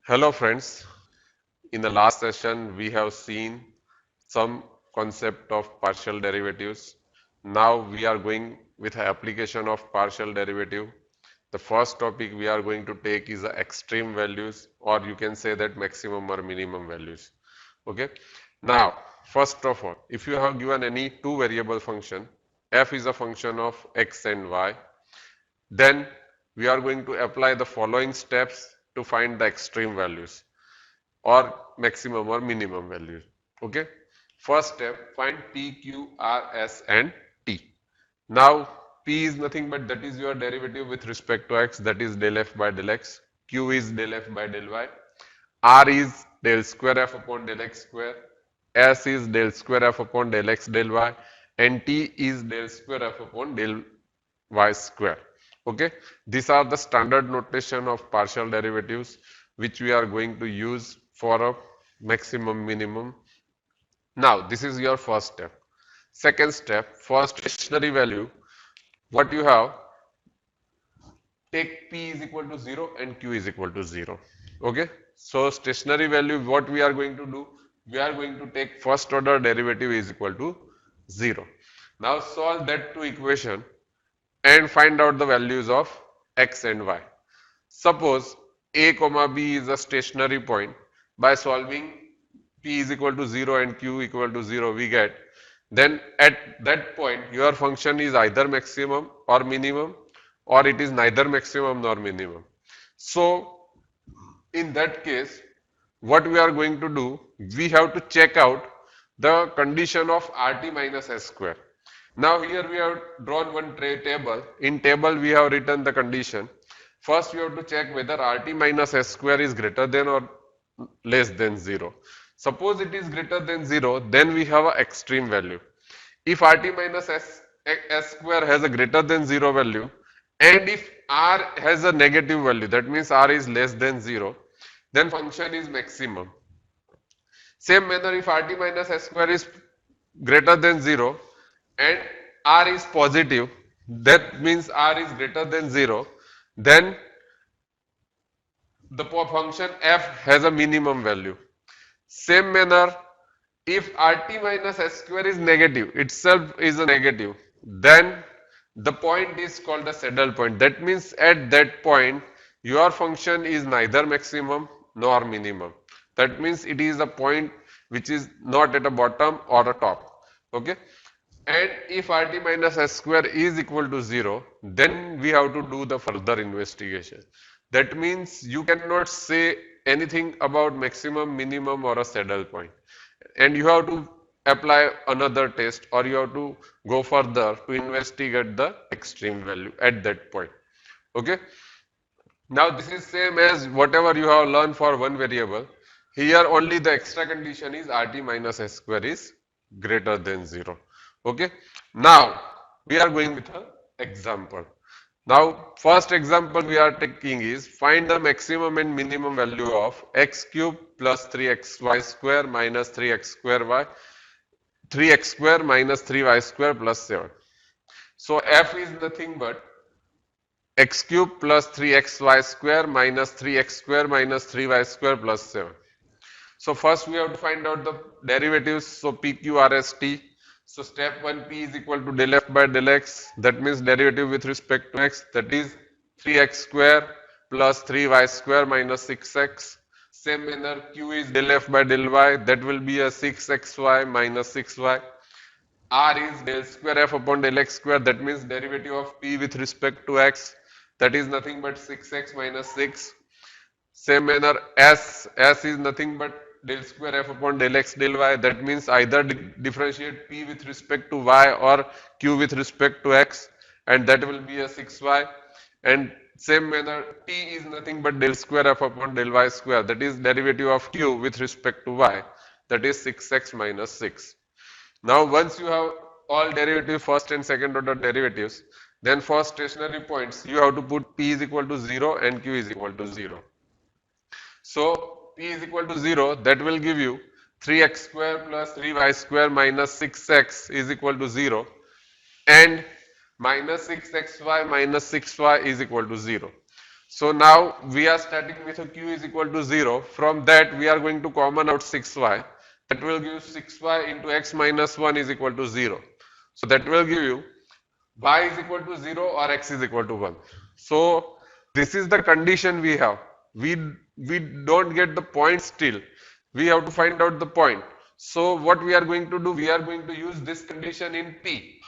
Hello friends, in the last session we have seen some concept of partial derivatives. Now we are going with an application of partial derivative. The first topic we are going to take is the extreme values, or you can say that maximum or minimum values. Okay. Now first of all, if you have given any two variable function, f is a function of x and y, then we are going to apply the following steps to find the extreme values or maximum or minimum values. Okay. First step, find P, Q, R, S and T. Now P is nothing but that is your derivative with respect to x, that is del f by del x. Q is del f by del y. R is del square f upon del x square. S is del square f upon del x del y. And T is del square f upon del y square. Okay, these are the standard notation of partial derivatives which we are going to use for a maximum minimum. Now this is your first step. Second step, for stationary value, what you have, take P is equal to 0 and Q is equal to 0. Okay, so stationary value, what we are going to do, we are going to take first order derivative is equal to 0. Now solve that two equation and find out the values of x and y. Suppose a comma b is a stationary point. By solving p is equal to 0 and q equal to 0, we get, then at that point your function is either maximum or minimum, or it is neither maximum nor minimum. So in that case, what we are going to do, we have to check out the condition of RT minus S square. Now here we have drawn one table. In table we have written the condition. First we have to check whether RT minus S square is greater than or less than 0. Suppose it is greater than 0, then we have an extreme value. If RT minus S square has a greater than 0 value, and if R has a negative value, that means R is less than 0, then function is maximum. Same manner, if RT minus S square is greater than 0 and R is positive, that means R is greater than 0, then the function f has a minimum value. Same manner, if RT minus S square is negative, itself is a negative, then the point is called a saddle point. That means at that point, your function is neither maximum nor minimum. That means it is a point which is not at a bottom or a top. Okay. And if RT minus S square is equal to 0, then we have to do the further investigation. That means you cannot say anything about maximum, minimum or a saddle point. And you have to apply another test, or you have to go further to investigate the extreme value at that point. Okay. Now this is same as whatever you have learned for one variable. Here only the extra condition is RT minus S square is greater than 0. Okay. Now we are going with an example. Now first example we are taking is find the maximum and minimum value of x cube plus 3xy square minus 3x square y, 3x square minus 3y square plus 7. So f is nothing but x cube plus 3xy square minus 3x square minus 3y square plus 7. So first we have to find out the derivatives. So PQRST. So step 1, P is equal to del f by del x. That means derivative with respect to x. That is 3x square plus 3y square minus 6x. Same manner, Q is del f by del y. That will be a 6xy minus 6y. R is del square f upon del x square. That means derivative of P with respect to x. That is nothing but 6x minus 6. Same manner, S is nothing but del square f upon del x del y. That means either differentiate P with respect to y or Q with respect to x, and that will be a 6y. And same manner, T is nothing but del square f upon del y square. That is derivative of Q with respect to y. That is 6x minus 6. Now once you have all derivative first and second order derivatives, then for stationary points you have to put P is equal to 0 and Q is equal to 0. So P is equal to 0, that will give you 3x square plus 3y square minus 6x is equal to 0, and minus 6xy minus 6y is equal to 0. So now we are starting with a q is equal to 0. From that we are going to common out 6y. That will give 6y into x minus 1 is equal to 0. So that will give you y is equal to 0 or x is equal to 1. So this is the condition we have. We don't get the point still. We have to find out the point. So what we are going to do, we are going to use this condition in P.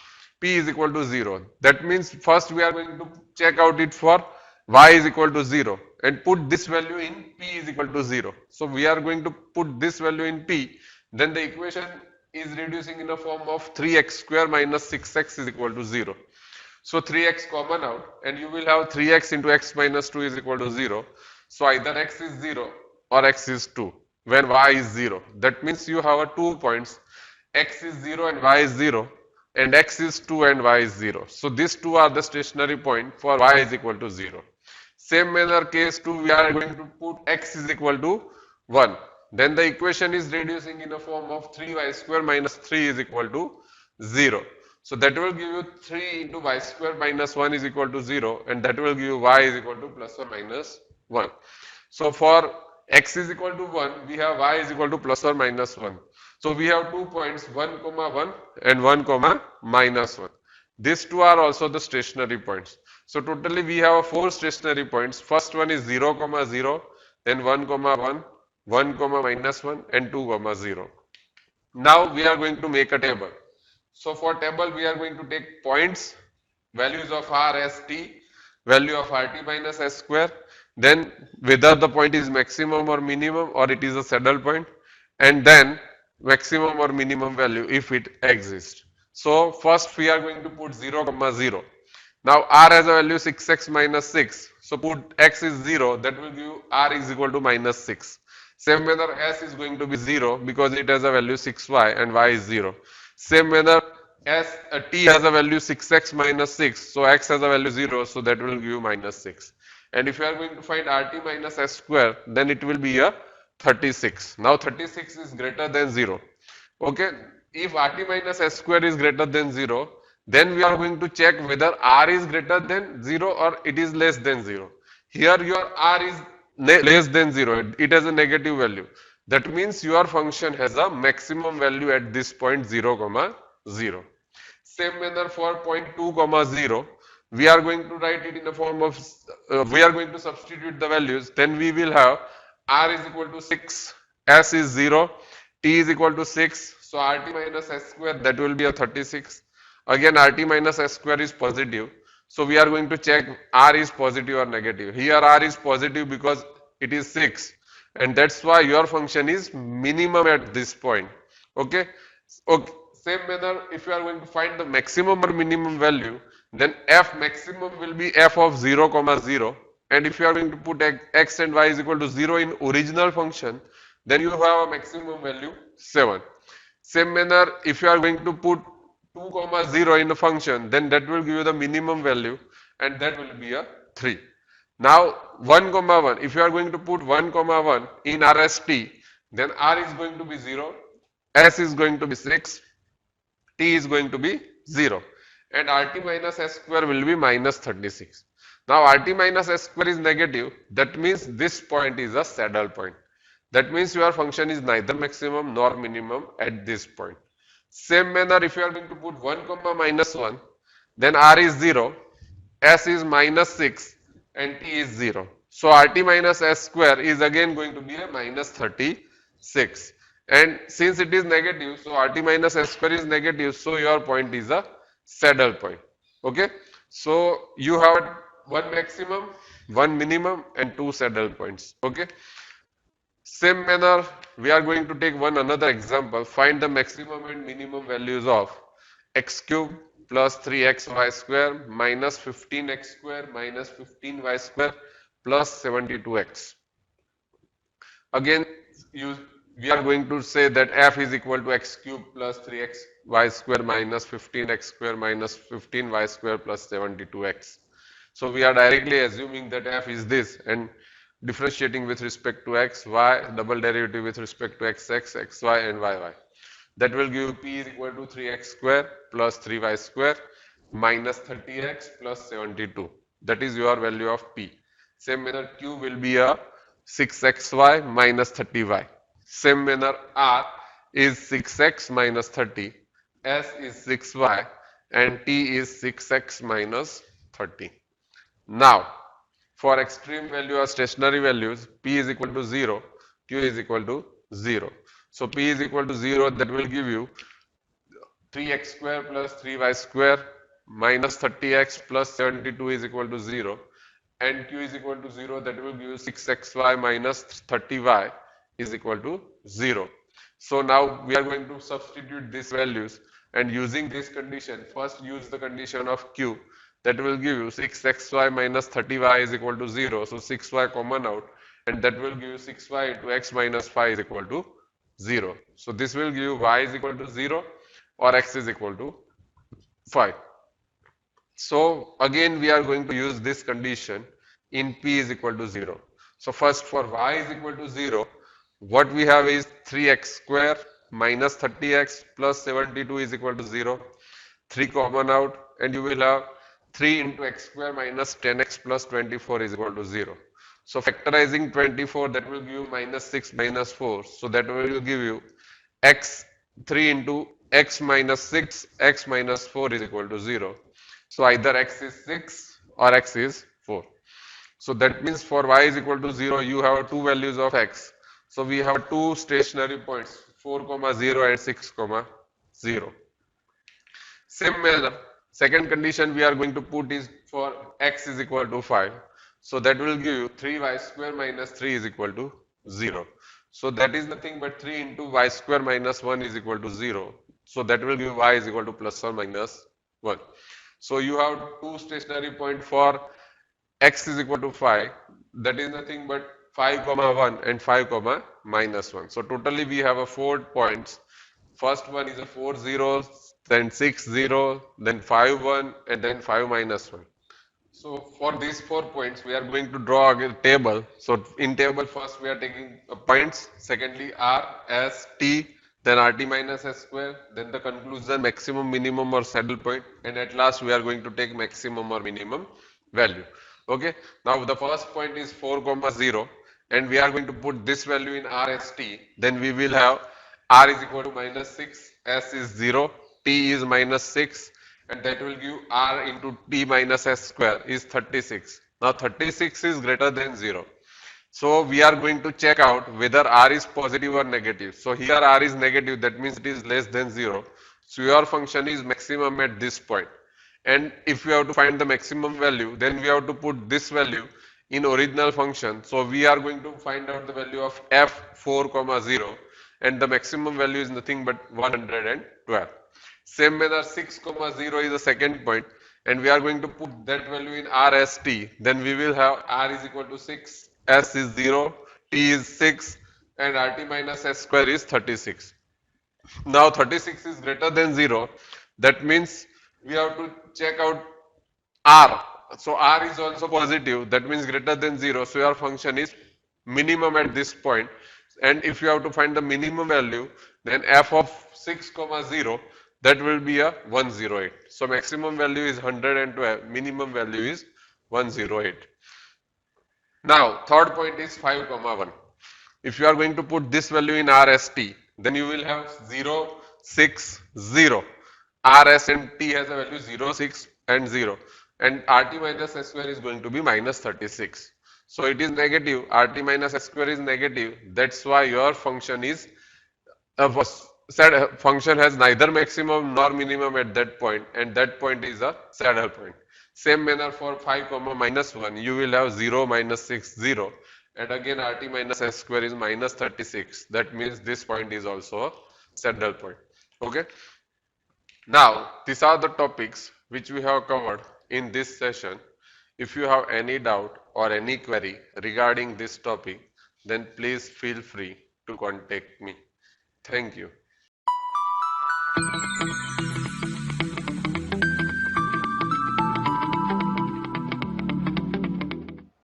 P is equal to 0. That means first we are going to check out it for y is equal to 0 and put this value in P is equal to 0. So we are going to put this value in P. Then the equation is reducing in the form of 3x square minus 6x is equal to 0. So 3x common out and you will have 3x into x minus 2 is equal to 0. So either x is 0 or x is 2 when y is 0. That means you have a 2 points, x is 0 and y is 0 and x is 2 and y is 0. So these two are the stationary point for y is equal to 0. Same manner case 2 we are going to put x is equal to 1. Then the equation is reducing in the form of 3y square minus 3 is equal to 0. So that will give you 3 into y square minus 1 is equal to 0 and that will give you y is equal to plus or minus 1. So for x is equal to 1 we have y is equal to plus or minus 1. So we have 2 points 1 comma 1 and 1 comma minus 1. These two are also the stationary points. So totally we have 4 stationary points. First one is 0 comma 0, then 1 comma 1, 1 comma minus 1 and 2 comma 0. Now we are going to make a table. So for table we are going to take points, values of r as t, value of rt minus s square, then whether the point is maximum or minimum or it is a saddle point, and then maximum or minimum value if it exists. So first we are going to put 0 comma 0. Now r has a value 6x minus 6. So put x is 0, that will give r is equal to minus 6. Same manner s is going to be 0 because it has a value 6y and y is 0. Same manner t has a value 6x minus 6. So x has a value 0, so that will give you minus 6. And if you are going to find rt minus s square, then it will be a 36. Now 36 is greater than 0. Okay, if rt minus s square is greater than 0, then we are going to check whether r is greater than 0 or it is less than 0. Here your r is less than 0, it has a negative value. That means your function has a maximum value at this point 0 comma 0. Same manner for point 2 comma 0, we are going to write it in the form of, we are going to substitute the values, then we will have r is equal to 6, s is 0, t is equal to 6, so rt minus s square that will be a 36. Again rt minus s square is positive, so we are going to check r is positive or negative. Here r is positive because it is 6 and that's why your function is minimum at this point. Okay. Okay. Same manner, if you are going to find the maximum or minimum value, then f maximum will be f of 0 comma 0, and if you are going to put x and y is equal to 0 in original function, then you have a maximum value 7. Same manner, if you are going to put 2 comma 0 in a function, then that will give you the minimum value and that will be a 3. Now 1 comma 1, if you are going to put 1 comma 1 in RST, then r is going to be 0, s is going to be 6, t is going to be 0 and rt minus s square will be minus 36. Now rt minus s square is negative, that means this point is a saddle point. That means your function is neither maximum nor minimum at this point. Same manner, if you are going to put 1 comma minus 1, then r is 0, s is minus 6 and t is 0. So rt minus s square is again going to be a minus 36. And since it is negative, so rt minus s square is negative, so your point is a saddle point. Okay. So you have one maximum, one minimum and two saddle points. Okay. Same manner, we are going to take one another example. Find the maximum and minimum values of x cube plus 3xy square minus 15x square minus 15y square plus 72x. Again, we are going to say that f is equal to x cube plus 3xy square minus 15x square minus 15y square plus 72x. So we are directly assuming that f is this and differentiating with respect to x, y, double derivative with respect to x, y and y. That will give p is equal to 3x square plus 3y square minus 30x plus 72. That is your value of p. Same manner Q will be a 6xy minus 30y. Same manner R is 6x minus 30, S is 6y, and T is 6x minus 30. Now, for extreme value or stationary values, P is equal to 0, Q is equal to 0. So P is equal to 0, that will give you 3x square plus 3y square minus 30x plus 72 is equal to 0, and Q is equal to 0, that will give you 6xy minus 30y is equal to 0. So now we are going to substitute these values, and using this condition, first use the condition of Q, that will give you 6xy minus 30y is equal to 0. So 6y common out, and that will give you 6y into x minus 5 is equal to 0. So this will give you y is equal to 0 or x is equal to 5. So again we are going to use this condition in P is equal to 0. So first for y is equal to 0, what we have is 3x square minus 30x plus 72 is equal to 0. 3 common out, and you will have 3 into x square minus 10x plus 24 is equal to 0. So factorizing 24, that will give you minus 6 minus 4. So that will give you x 3 into x minus 6, x minus 4 is equal to 0. So either x is 6 or x is 4. So that means for y is equal to 0, you have two values of x. So we have two stationary points, 4, 0 and 6, 0. Same manner, second condition we are going to put is for x is equal to 5. So that will give you 3y square minus 3 is equal to 0. So that is nothing but 3 into y square minus 1 is equal to 0. So that will give y is equal to plus or minus 1. So you have two stationary point for x is equal to 5. That is nothing but 5 comma 1 and 5 comma minus 1. So totally we have a 4 points. First one is a 4 zeros, then 6 0, then 5 1, and then 5 minus 1. So for these 4 points, we are going to draw a table. So in table, first we are taking points, secondly R, S, T, then RT minus S square, then the conclusion maximum, minimum or saddle point, and at last we are going to take maximum or minimum value. Okay, now the first point is 4 0, and we are going to put this value in RST. Then we will have R is equal to minus 6, S is 0, T is minus 6, and that will give R into T minus S square is 36. Now 36 is greater than 0. So we are going to check out whether R is positive or negative. So here R is negative, that means it is less than 0. So your function is maximum at this point. And if we have to find the maximum value, then we have to put this value in original function. So we are going to find out the value of f4, 0, and the maximum value is nothing but 112. Same manner 6, 0 is the second point, and we are going to put that value in RST. Then we will have R is equal to 6, S is 0, T is 6, and RT minus S square is 36. Now 36 is greater than 0. That means we have to check out R. So R is also positive. That means greater than 0. So your function is minimum at this point. And if you have to find the minimum value, then f of 6, 0, that will be a 108. So maximum value is 112. Minimum value is 108. Now third point is 5, 1. If you are going to put this value in RST, then you will have 0, 6, 0. RS and T has a value 0, 6 and 0. And RT minus S square is going to be minus 36. So it is negative. RT minus S square is negative. That's why your function is said function has neither maximum nor minimum at that point, and that point is a saddle point. Same manner for 5, minus 1, you will have 0, minus 6, 0. And again RT minus S square is minus 36. That means this point is also a saddle point. Okay. Now these are the topics which we have covered in this session. If you have any doubt or any query regarding this topic, then please feel free to contact me. Thank you.